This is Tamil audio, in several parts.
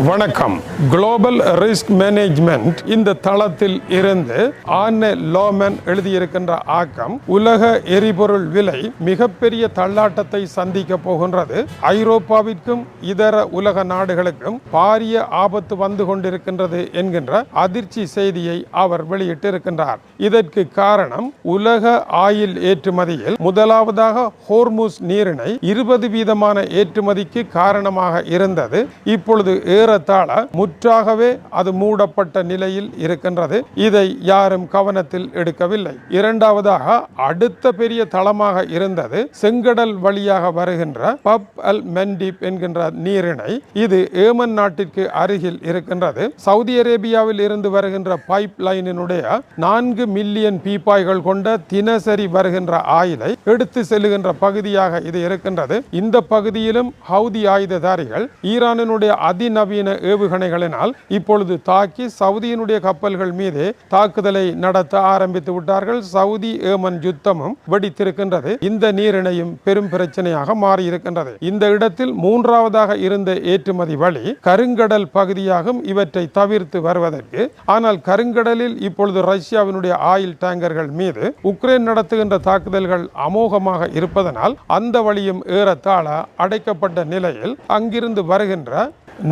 வணக்கம். குளோபல் ரிஸ்க் மேனேஜ்மெண்ட் இந்த தளத்தில் இருந்து ஆர்னே லோமன் எழுதியிருக்கின்ற ஆக்கம், உலக எரிபொருள் விலை மிகப்பெரிய தள்ளாட்டத்தை சந்திக்க போகின்றது, ஐரோப்பாவிற்கும் இதர உலக நாடுகளுக்கும் பாரிய ஆபத்து வந்து கொண்டிருக்கின்றது என்கின்ற அதிர்ச்சி செய்தியை அவர் வெளியிட்டிருக்கின்றார். இதற்கு காரணம், உலக ஆயில் ஏற்றுமதியில் முதலாவதாக ஹோர்முஸ் நீரிணை 20% ஏற்றுமதிக்கு காரணமாக இருந்தது. இப்பொழுது ஏறத்தாழ முற்றாகவே அது மூடப்பட்ட நிலையில் இருக்கின்றது. இதை யாரும் கவனத்தில் எடுக்கவில்லை. இரண்டாவதாக, அடுத்த பெரிய தளமாக இருந்தது செங்கடல் வழியாக வருகின்ற பப் அல் மெண்டிப் என்கின்ற நீரிணை. இது ஏமன் நாட்டிற்கு அருகில் இருக்கின்றது. சவுதி அரேபியாவில் இருந்து வருகின்ற பைப் லைனினுடைய 4 மில்லியன் பீப்பாய்கள் கொண்ட தினசரி வருகின்ற ஆயிலை எடுத்து செல்லுகின்ற பகுதியாக இது இருக்கின்றது. இந்த பகுதியிலும் ஹவுதி ஆயுததாரிகள் ஈரானினுடைய அதிநவீன ஏவுகணைகளினால் இப்பொழுது தாக்கி சவுதியினுடைய கப்பல்கள் மீதே தாக்குதலை நடத்த ஆரம்பித்து விட்டார்கள். சவுதி ஏமன் யுத்தமும் வெடித்திருக்கின்றது. இந்த நீரிணையும் பெரும் பிரச்சனையாக மாறி இருக்கின்றது. இந்த இடத்தில் மூன்றாவதாக இருந்த ஏற்றுமதி வழி கருங்கடல் பகுதியாகும், இவற்றை தவிர்த்து வருவதற்கு. ஆனால் கருங்கடலில் இப்பொழுது ரஷ்யாவினுடைய ஆயில் டேங்கர்கள் மீது உக்ரைன் நடத்துகின்ற தாக்குதல்கள் அமோகமாக இருப்பதனால் அந்த வழியும் ஏறத்தாழ அடைக்கப்பட்ட நிலையில் அங்கிருந்து வருகின்ற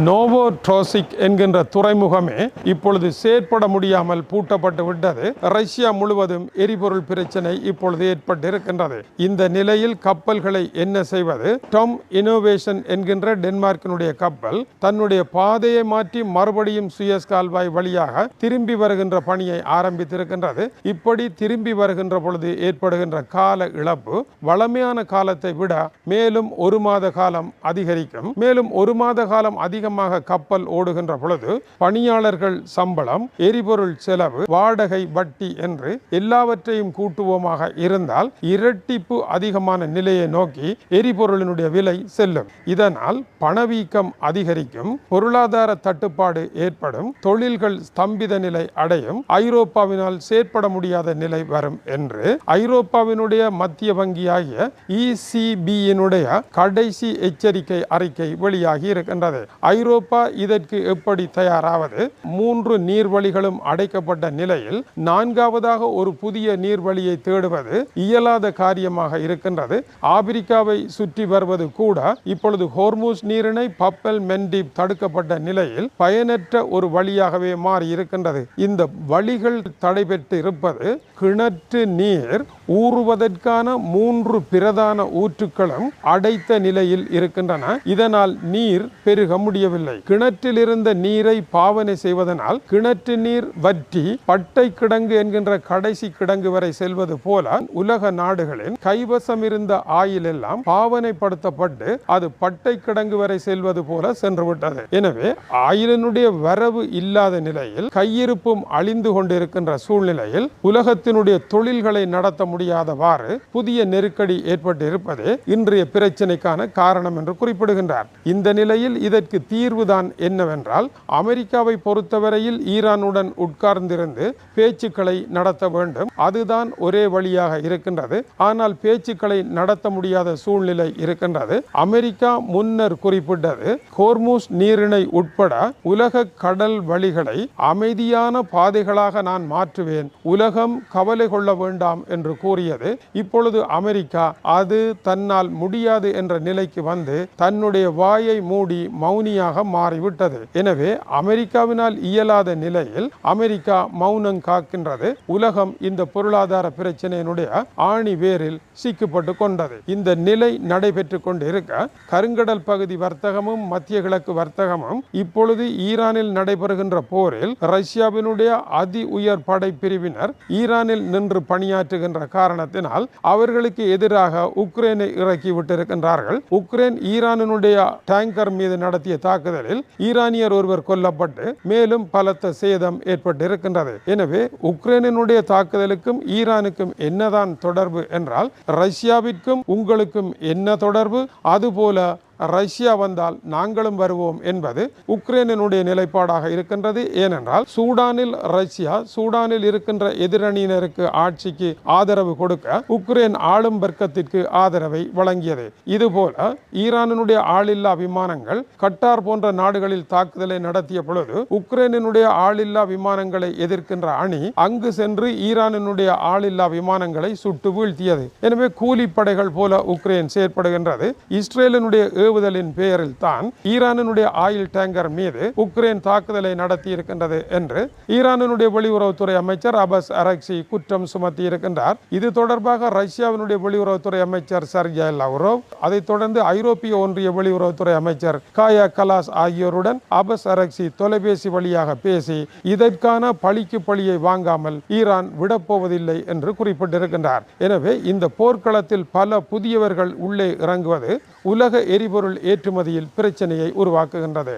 நோவோட்ரோசிக் என்கின்ற துறைமுகமே இப்பொழுது செயற்பட முடியாமல் பூட்டப்பட்டு விட்டது. ரஷ்யா முழுவதும் எரிபொருள் பிரச்சனை இப்பொழுது ஏற்பட்டு இருக்கின்றது. இந்த நிலையில் கப்பல்களை என்ன செய்வது? டம் இனோவேஷன் என்கின்ற டென்மார்க்கினுடைய கப்பல் தன்னுடைய பாதையை மாற்றி மறுபடியும் சுயஸ் கால்வாய் வழியாக திரும்பி வருகின்ற பணியை ஆரம்பித்திருக்கின்றது. இப்படி திரும்பி வருகின்ற பொழுது ஏற்படுகின்ற கால இழப்பு வளமையான காலத்தை விட மேலும் 1 மாத காலம் அதிகரிக்கும். மேலும் 1 மாத காலம் அதிகமாக கப்பல் ஓடுகின்ற பொழுது பணியாளர்கள் சம்பளம், எரிபொருள் செலவு, வாடகை, வட்டி என்று எல்லாவற்றையும் கூட்டுவோமாக இருந்தால் இரட்டிப்பு அதிகமான நிலையை நோக்கி எரிபொருளினுடைய விலை செல்லும். இதனால் பணவீக்கம் அதிகரிக்கும், பொருளாதார தட்டுப்பாடு ஏற்படும், தொழில்கள் ஸ்தம்பித நிலை அடையும், ஐரோப்பாவினால் செயற்பட முடியாத நிலை வரும் என்று ஐரோப்பாவினுடைய மத்திய வங்கியாகிய ECB-யினுடைய கடைசி எச்சரிக்கை அறிக்கை வெளியாகி இருக்கின்றது. ஐரோப்பா இதற்கு எப்படி தயாராவது? 3 நீர்வழிகளும் அடைக்கப்பட்ட நிலையில் 4வதாக ஒரு புதிய நீர்வழியை தேடுவது இயலாத காரியமாக இருக்கின்றது. ஆப்பிரிக்காவை சுற்றி வருவது கூட இப்பொழுது ஹோர்முஸ் நீரிணை பப் அல் மெண்டிப் தடுக்கப்பட்ட நிலையில் பயனற்ற ஒரு வழியாகவே மாறி இருக்கின்றது. இந்த வழிகள் தடைபெற்று இருப்பது கிணற்று நீர் ஊறுவதற்கான 3 பிரதான ஊற்றுக்களும் அடைத்த நிலையில் இருக்கின்றன. இதனால் நீர் பெருக முடியவில்லை. கிணற்றில் இருந்த நீரை பாவனை செய்வதனால் கிணற்று நீர் வற்றி பட்டை கிடங்கு என்கின்ற கடைசி கிடங்கு வரை செல்வது போல உலக நாடுகளின் கைவசம் இருந்த ஆயில் எல்லாம் பாவனைப்படுத்தப்பட்டு அது பட்டை கிடங்கு வரை செல்வது போல சென்றுவிட்டது. எனவே ஆயிலினுடைய வரவு இல்லாத நிலையில், கையிருப்பும் அழிந்து கொண்டிருக்கின்ற சூழ்நிலையில் உலகத்தினுடைய தொழில்களை நடத்த முடியாதவாறு புதிய நெருக்கடி ஏற்பட்டு இருப்பதே இன்றைய பிரச்சனைக்கான காரணம் என்று குறிப்பிடுகின்றார். இந்த நிலையில் இதற்கு தீர்வுதான் என்னவென்றால், அமெரிக்காவை பொறுத்தவரையில் ஈரானுடன் உட்கார்ந்திருந்து பேச்சுக்களை நடத்த வேண்டும். அதுதான் ஒரே வழியாக இருக்கின்றது. ஆனால் பேச்சுக்களை நடத்த முடியாத சூழ்நிலை இருக்கின்றது. அமெரிக்கா முன்னர் குறிப்பிட்டது, ஹோர்முஸ் நீரிணை உட்பட உலக கடல் வழிகளை அமைதியான பாதைகளாக நான் மாற்றுவேன், உலகம் கவலை கொள்ள வேண்டாம் என்று கூறியது. இப்பொழுது அமெரிக்கா அது தன்னால் முடியாது என்ற நிலைக்கு வந்து தன்னுடைய வாயை மூடி மௌனியாக மாறிவிட்டது. எனவே அமெரிக்காவினால் இயலாத நிலையில் அமெரிக்கா மௌனம் காக்கின்றது. உலகம் இந்த பொருளாதார பிரச்சனையினுடைய ஆணி வேரில் சிக்கப்பட்டு கொண்டது. இந்த நிலை நடைபெற்று கொண்டு இருக்க கருங்கடல் பகுதி வர்த்தகமும் மத்திய கிழக்கு வர்த்தகமும் இப்பொழுது ஈரானில் நடைபெறுகின்ற போரில் ரஷ்யாவினுடைய அதி உயர் படை பிரிவினர் ஈரானில் நின்று பணியாற்றுகின்ற காரணத்தினால் அவர்களுக்கு எதிராக உக்ரைனை இறக்கி விட்டிருக்கின்றார்கள். உக்ரைன் ஈரானினுடைய டேங்கர் மீது நடத்திய தாக்குதலில் ஈரானியர் ஒருவர் கொல்லப்பட்டு மேலும் பலத்த சேதம் ஏற்பட்டு இருக்கின்றது. எனவே உக்ரைனினுடைய தாக்குதலுக்கும் ஈரானுக்கும் என்னதான் தொடர்பு என்றால், ரஷ்யாவிற்கும் உங்களுக்கும் என்ன தொடர்பு? அதுபோல ரஷ்யா வந்தால் நாங்களும் வருவோம் என்பது உக்ரைனினுடைய நிலைப்பாடாக இருக்கின்றது. ஏனென்றால் சூடானில் ரஷ்யா சூடானில் இருக்கின்ற எதிரணியினருக்கு ஆட்சிக்கு ஆதரவு கொடுக்க உக்ரைன் ஆளும் வர்க்கத்திற்கு ஆதரவை வழங்கியது. இதுபோல ஈரானினுடைய ஆளில்லா விமானங்கள் கட்டார் போன்ற நாடுகளில் தாக்குதலை நடத்திய பொழுது உக்ரைனினுடைய ஆளில்லா விமானங்களை எதிர்க்கின்ற அணி அங்கு சென்று ஈரானினுடைய ஆளில்லா விமானங்களை சுட்டு வீழ்த்தியது. எனவே கூலிப்படைகள் போல உக்ரைன் செயற்படுகின்றது. இஸ்ரேலினுடைய ஏவுதலின் பெயரில் தான் ஈரானினுடைய ஆயில் டேங்கர் மீது உக்ரைன் தாக்குதலை நடத்தி இருக்கின்றது என்று ஈரானினுடைய வெளியுறவுத்துறை அமைச்சர் அபாஸ் அரக்சி குற்றம் சுமத்தி இருக்கின்றார். இது தொடர்பாக ரஷ்யாவினுடைய வெளியுறவுத்துறை அமைச்சர் சர்ஜே லவ்ரோவ், அதைத் தொடர்ந்து ஐரோப்பிய ஒன்றிய வெளியுறவுத்துறை அமைச்சர் காயா கலாஸ் ஆகியோருடன் அபாஸ் அரக்சி தொலைபேசி வழியாக பேசி இதற்கான பழிக்கு பழியை வாங்காமல் ஈரான் விடப்போவதில்லை என்று குறிப்பிட்டிருக்கின்றார். எனவே இந்த போர்க்களத்தில் பல புதியவர்கள் உள்ளே இறங்குவது உலக எரிபொருள் ஏற்றுமதியில் பிரச்சனையை உருவாக்குகின்றது.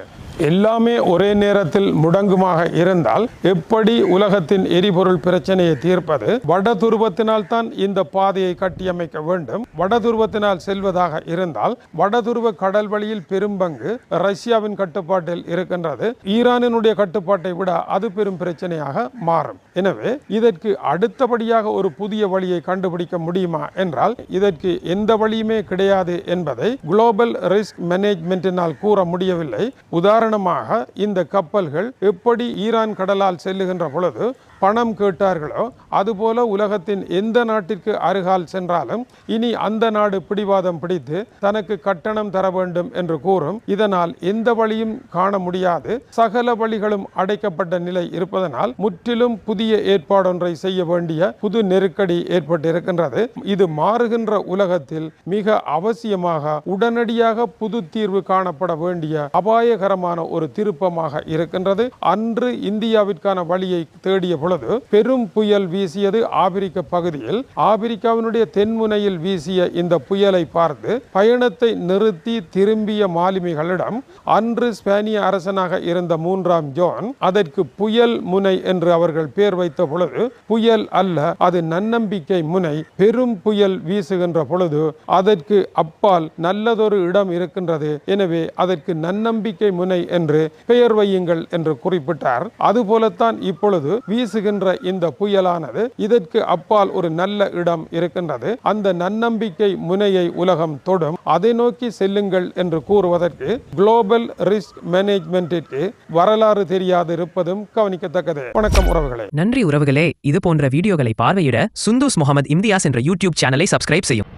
எல்லாமே ஒரே நேரத்தில் முடங்குமாக இருந்தால் எப்படி உலகத்தின் எரிபொருள் பிரச்சனையை தீர்ப்பது? வட துருவத்தினால் தான் இந்த பாதையை கட்டியமைக்க வேண்டும். வட துருவத்தினால் செல்வதாக இருந்தால் வட துருவ கடல் வழியில் பெரும்பங்கு ரஷ்யாவின் கட்டுப்பாட்டில் இருக்கின்றது. ஈரானினுடைய கட்டுப்பாட்டை விட அது பெரும் பிரச்சனையாக மாறும். எனவே இதற்கு அடுத்தபடியாக ஒரு புதிய வழியை கண்டுபிடிக்க முடியுமா என்றால் இதற்கு எந்த வழியுமே கிடையாது என்பதை குளோபல் ரிஸ்க் மேனேஜ்மென்ட்டினால் கூற முடியவில்லை. உதாரணமாக இந்த கப்பல்கள் எப்படி ஈரான் கடலால் செல்லுகின்ற பொழுது பணம் கேட்டார்களோ அதுபோல உலகத்தின் எந்த நாட்டிற்கு அருகால் சென்றாலும் இனி அந்த நாடு பிடிவாதம் பிடித்து தனக்கு கட்டணம் தர வேண்டும் என்று கூறும். இதனால் எந்த வழியும் காண முடியாது. சகல வழிகளும் அடைக்கப்பட்ட நிலை இருப்பதனால் முற்றிலும் புதிய ஏற்பாடொன்றை செய்ய வேண்டிய புது நெருக்கடி ஏற்பட்டிருக்கின்றது. இது மாறுகின்ற உலகத்தில் மிக அவசியமாக உடனடியாக புது தீர்வு காணப்பட வேண்டிய அபாயகரமான ஒரு திருப்பமாக இருக்கின்றது. அன்று இந்தியாவிற்கான வழியை தேடிய பொழுது பெரும் புயல் வீசியது ஆப்பிரிக்க பகுதியில். ஆப்பிரிக்காவினுடைய தென்முனையில் வீசிய இந்த புயலை பார்த்து பயணத்தை நிறுத்தி திரும்பிய மாலுமிகளிடம் அன்று ஸ்பானிய அரசனாக இருந்த 3ஆம் ஜான் அதற்கு புயல் முனை என்று அவர்கள் பெயர் வைத்த பொழுது புயல் அல்ல, அது நன்னம்பிக்கை முனை. பெரும் புயல் வீசுகின்ற பொழுது அதற்கு அப்பால் நல்லதொரு இடம் இருக்கின்றது, எனவே அதற்கு நன்னம்பிக்கை முனை என்று பெயர் வையுங்கள் என்று குறிப்பிட்டார். அதுபோலத்தான் இப்பொழுது வீசுகின்ற இந்த புயலானது இதற்கு அப்பால் ஒரு நல்ல இடம் இருக்கின்றது, அந்த நன்னம்பிக்கை முனையை உலகம் தொடும், அதை நோக்கி செல்லுங்கள் என்று கூறுவதற்கு குளோபல் ரிஸ்க் மேனேஜ்மென்ட்டிற்கு வரலாறு தெரியாது இருப்பதும் கவனிக்கத்தக்கது. வணக்கம் உறவுகளே. நன்றி உறவுகளே. இது போன்ற வீடியோகளை பார்வையிட சுந்தூஸ் முகமது இம்தியாஸ் என்ற யூடியூப் சேனலை சப்ஸ்கிரைப் செய்யும்.